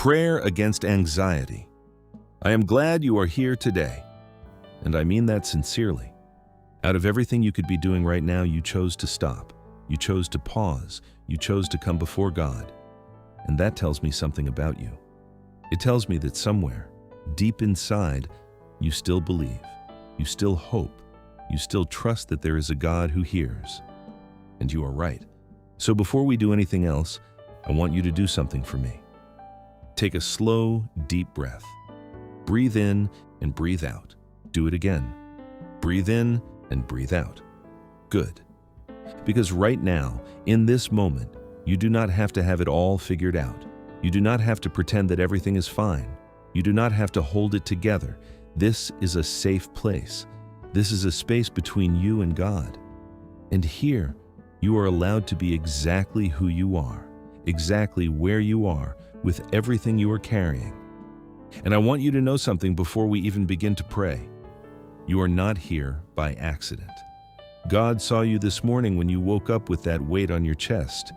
Prayer against anxiety. I am glad you are here today, and I mean that sincerely. Out of everything you could be doing right now, you chose to stop. You chose to pause. You chose to come before God. And that tells me something about you. It tells me that somewhere, deep inside, you still believe. You still hope. You still trust that there is a God who hears. And you are right. So before we do anything else, I want you to do something for me. Take a slow, deep breath. Breathe in and breathe out. Do it again. Breathe in and breathe out. Good. Because right now, in this moment, you do not have to have it all figured out. You do not have to pretend that everything is fine. You do not have to hold it together. This is a safe place. This is a space between you and God. And here, you are allowed to be exactly who you are, exactly where you are, with everything you are carrying. And I want you to know something before we even begin to pray. You are not here by accident. God saw you this morning when you woke up with that weight on your chest.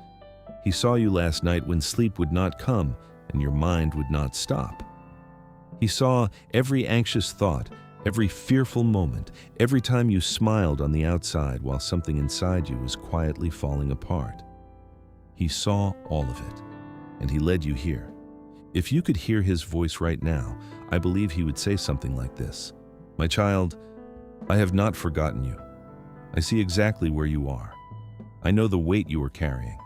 He saw you last night when sleep would not come and your mind would not stop. He saw every anxious thought, every fearful moment, every time you smiled on the outside while something inside you was quietly falling apart. He saw all of it, and He led you here. If you could hear His voice right now, I believe He would say something like this: "My child, I have not forgotten you. I see exactly where you are. I know the weight you are carrying,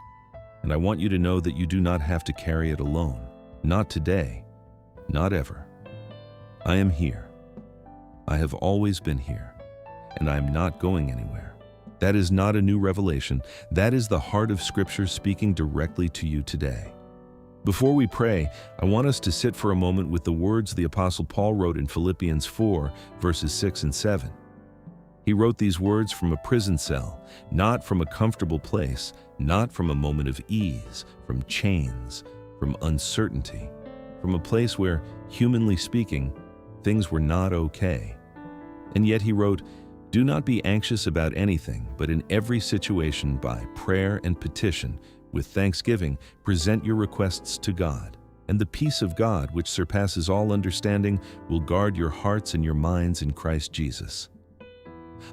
and I want you to know that you do not have to carry it alone. Not today, not ever. I am here. I have always been here, and I am not going anywhere." That is not a new revelation. That is the heart of Scripture speaking directly to you today. Before we pray, I want us to sit for a moment with the words the Apostle Paul wrote in Philippians 4, verses 6 and 7. He wrote these words from a prison cell, not from a comfortable place, not from a moment of ease, from chains, from uncertainty, from a place where, humanly speaking, things were not okay. And yet he wrote, "Do not be anxious about anything, but in every situation by prayer and petition, with thanksgiving, present your requests to God. And the peace of God, which surpasses all understanding, will guard your hearts and your minds in Christ Jesus."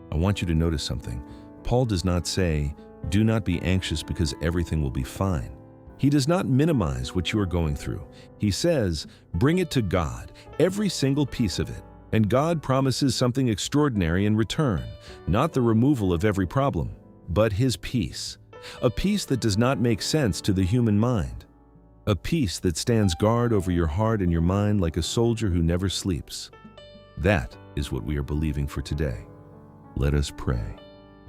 I want you to notice something. Paul does not say, "Do not be anxious because everything will be fine." He does not minimize what you are going through. He says, bring it to God, every single piece of it. And God promises something extraordinary in return, not the removal of every problem, but His peace. A peace that does not make sense to the human mind. A peace that stands guard over your heart and your mind like a soldier who never sleeps. That is what we are believing for today. Let us pray.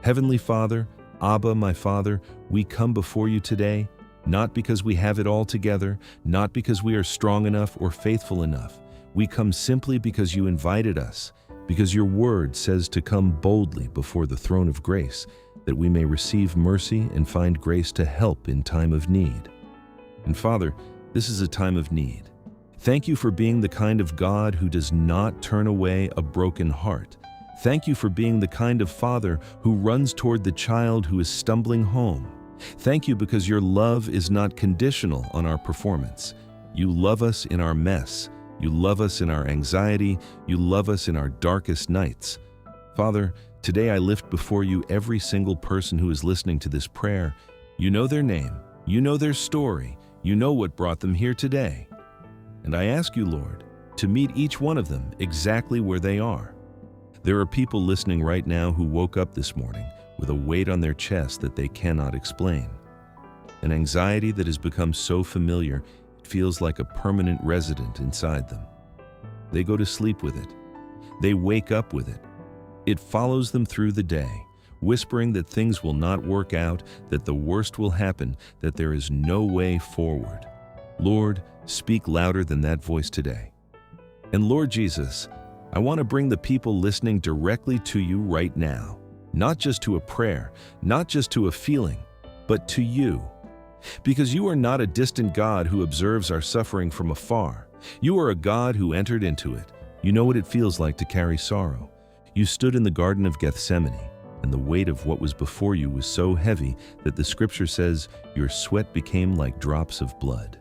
Heavenly Father, Abba, my Father, we come before you today, not because we have it all together, not because we are strong enough or faithful enough. We come simply because you invited us, because your word says to come boldly before the throne of grace, that we may receive mercy and find grace to help in time of need. And Father, this is a time of need. Thank you for being the kind of God who does not turn away a broken heart. Thank you for being the kind of Father who runs toward the child who is stumbling home. Thank you because your love is not conditional on our performance. You love us in our mess. You love us in our anxiety. You love us in our darkest nights. Father, today I lift before you every single person who is listening to this prayer. You know their name. You know their story. You know what brought them here today. And I ask you, Lord, to meet each one of them exactly where they are. There are people listening right now who woke up this morning with a weight on their chest that they cannot explain. An anxiety that has become so familiar, it feels like a permanent resident inside them. They go to sleep with it. They wake up with it. It follows them through the day, whispering that things will not work out, that the worst will happen, that there is no way forward. Lord, speak louder than that voice today. And Lord Jesus, I want to bring the people listening directly to you right now. Not just to a prayer, not just to a feeling, but to you. Because you are not a distant God who observes our suffering from afar. You are a God who entered into it. You know what it feels like to carry sorrow. You stood in the Garden of Gethsemane, and the weight of what was before you was so heavy that the Scripture says your sweat became like drops of blood.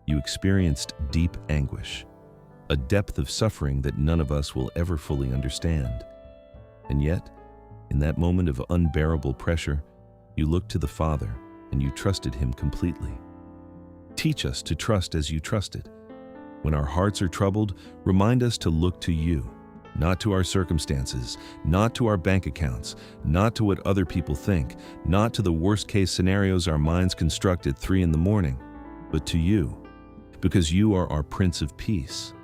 You experienced deep anguish, a depth of suffering that none of us will ever fully understand. And yet, in that moment of unbearable pressure, you looked to the Father and you trusted Him completely. Teach us to trust as you trusted. When our hearts are troubled, remind us to look to you, not to our circumstances, not to our bank accounts, not to what other people think, not to the worst-case scenarios our minds construct at 3 a.m, but to you, because you are our Prince of Peace.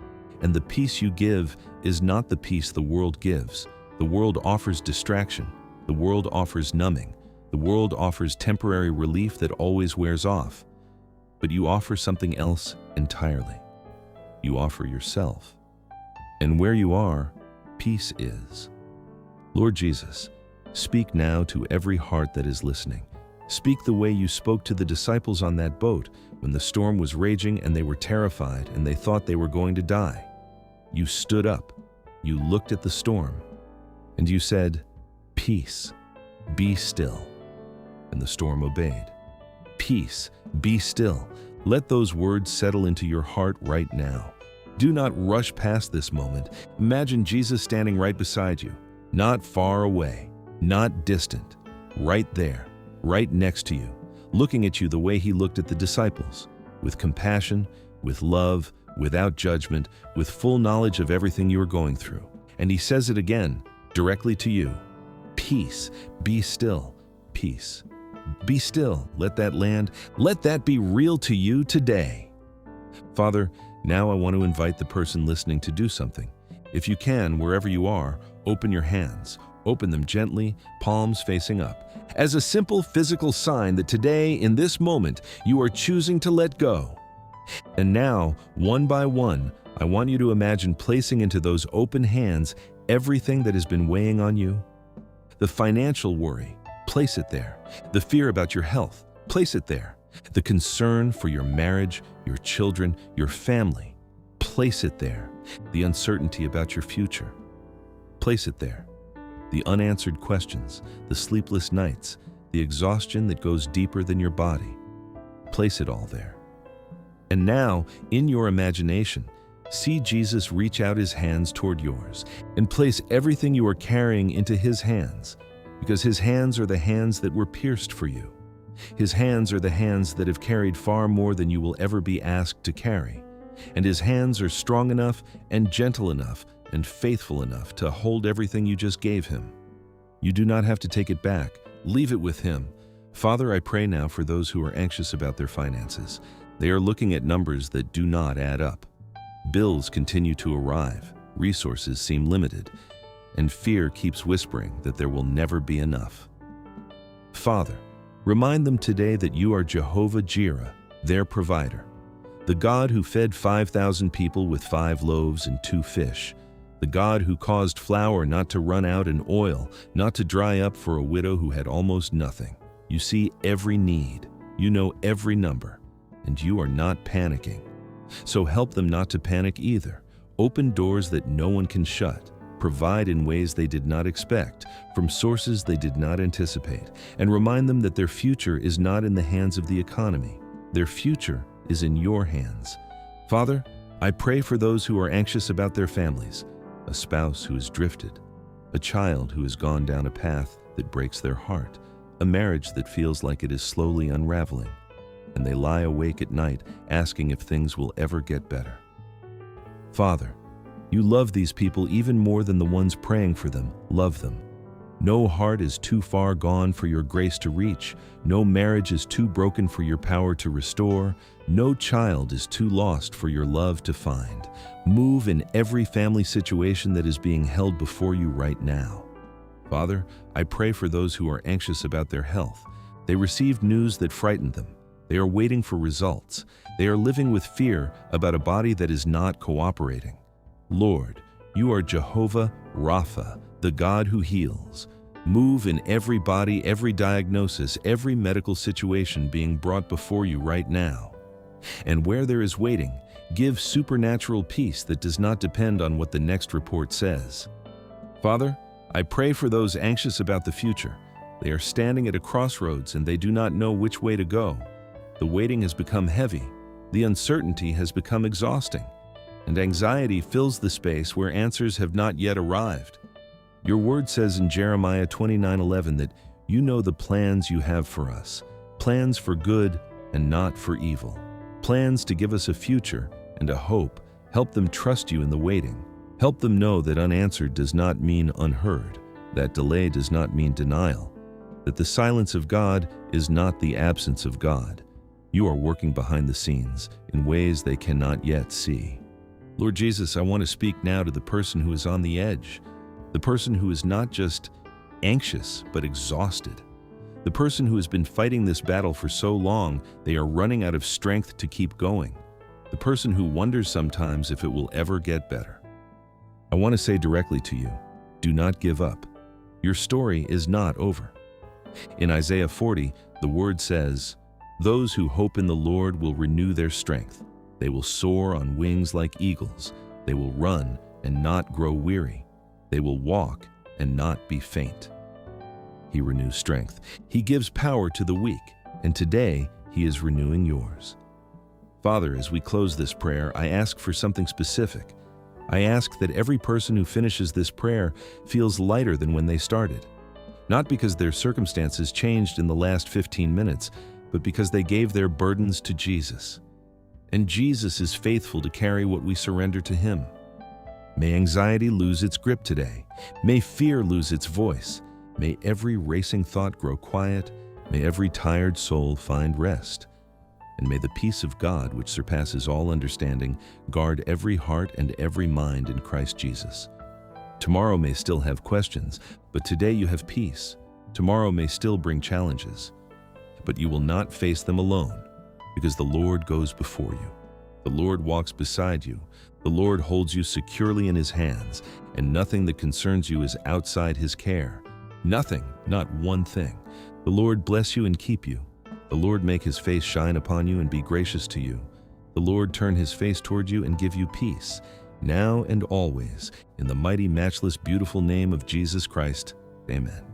And the peace you give is not the peace the world gives. The world offers distraction. The world offers numbing. The world offers temporary relief that always wears off. But you offer something else entirely. You offer yourself. And where you are, peace is. Lord Jesus, speak now to every heart that is listening. Speak the way you spoke to the disciples on that boat when the storm was raging and they were terrified and they thought they were going to die. You stood up, you looked at the storm, and you said, "Peace, be still." And the storm obeyed. Peace, be still. Let those words settle into your heart right now. Do not rush past this moment. Imagine Jesus standing right beside you, not far away, not distant, right there, right next to you, looking at you the way He looked at the disciples, with compassion, with love, without judgment, with full knowledge of everything you are going through. And He says it again, directly to you. Peace, be still, peace. Be still, let that land, let that be real to you today. Father, now I want to invite the person listening to do something. If you can, wherever you are, open your hands. Open them gently, palms facing up, as a simple physical sign that today, in this moment, you are choosing to let go. And now, one by one, I want you to imagine placing into those open hands everything that has been weighing on you. The financial worry, place it there. The fear about your health, place it there. The concern for your marriage, your children, your family, place it there. The uncertainty about your future, place it there. The unanswered questions, the sleepless nights, the exhaustion that goes deeper than your body, place it all there. And now, in your imagination, see Jesus reach out His hands toward yours and place everything you are carrying into His hands, because His hands are the hands that were pierced for you. His hands are the hands that have carried far more than you will ever be asked to carry. And His hands are strong enough and gentle enough and faithful enough to hold everything you just gave Him. You do not have to take it back. Leave it with Him. Father, I pray now for those who are anxious about their finances. They are looking at numbers that do not add up. Bills continue to arrive. Resources seem limited. And fear keeps whispering that there will never be enough. Father, remind them today that you are Jehovah Jireh, their provider, the God who fed 5,000 people with 5 loaves and 2 fish, the God who caused flour not to run out and oil not to dry up for a widow who had almost nothing. You see every need, you know every number, and you are not panicking. So help them not to panic either. Open doors that no one can shut. Provide in ways they did not expect, from sources they did not anticipate, and remind them that their future is not in the hands of the economy. Their future is in your hands. Father, I pray for those who are anxious about their families, a spouse who has drifted, a child who has gone down a path that breaks their heart, a marriage that feels like it is slowly unraveling, and they lie awake at night asking if things will ever get better. Father, you love these people even more than the ones praying for them. Love them. No heart is too far gone for your grace to reach. No marriage is too broken for your power to restore. No child is too lost for your love to find. Move in every family situation that is being held before you right now. Father, I pray for those who are anxious about their health. They received news that frightened them. They are waiting for results. They are living with fear about a body that is not cooperating. Lord, you are Jehovah Rapha, the God who heals. Move in every body, every diagnosis, every medical situation being brought before you right now. And where there is waiting, give supernatural peace that does not depend on what the next report says. Father, I pray for those anxious about the future. They are standing at a crossroads and they do not know which way to go. The waiting has become heavy. The uncertainty has become exhausting, and anxiety fills the space where answers have not yet arrived. Your word says in Jeremiah 29:11 that you know the plans you have for us, plans for good and not for evil, plans to give us a future and a hope. Help them trust you in the waiting. Help them know that unanswered does not mean unheard, that delay does not mean denial, that the silence of God is not the absence of God. You are working behind the scenes in ways they cannot yet see. Lord Jesus, I want to speak now to the person who is on the edge, the person who is not just anxious but exhausted, the person who has been fighting this battle for so long they are running out of strength to keep going, the person who wonders sometimes if it will ever get better. I want to say directly to you, do not give up. Your story is not over. In Isaiah 40, the word says, "Those who hope in the Lord will renew their strength. They will soar on wings like eagles. They will run and not grow weary. They will walk and not be faint." He renews strength. He gives power to the weak, and today He is renewing yours. Father, as we close this prayer, I ask for something specific. I ask that every person who finishes this prayer feels lighter than when they started. Not because their circumstances changed in the last 15 minutes, but because they gave their burdens to Jesus. And Jesus is faithful to carry what we surrender to Him. May anxiety lose its grip today. May fear lose its voice. May every racing thought grow quiet. May every tired soul find rest. And may the peace of God, which surpasses all understanding, guard every heart and every mind in Christ Jesus. Tomorrow may still have questions, but today you have peace. Tomorrow may still bring challenges, but you will not face them alone, because the Lord goes before you. The Lord walks beside you. The Lord holds you securely in His hands, and nothing that concerns you is outside His care. Nothing, not one thing. The Lord bless you and keep you. The Lord make His face shine upon you and be gracious to you. The Lord turn His face toward you and give you peace, now and always. In the mighty, matchless, beautiful name of Jesus Christ, amen.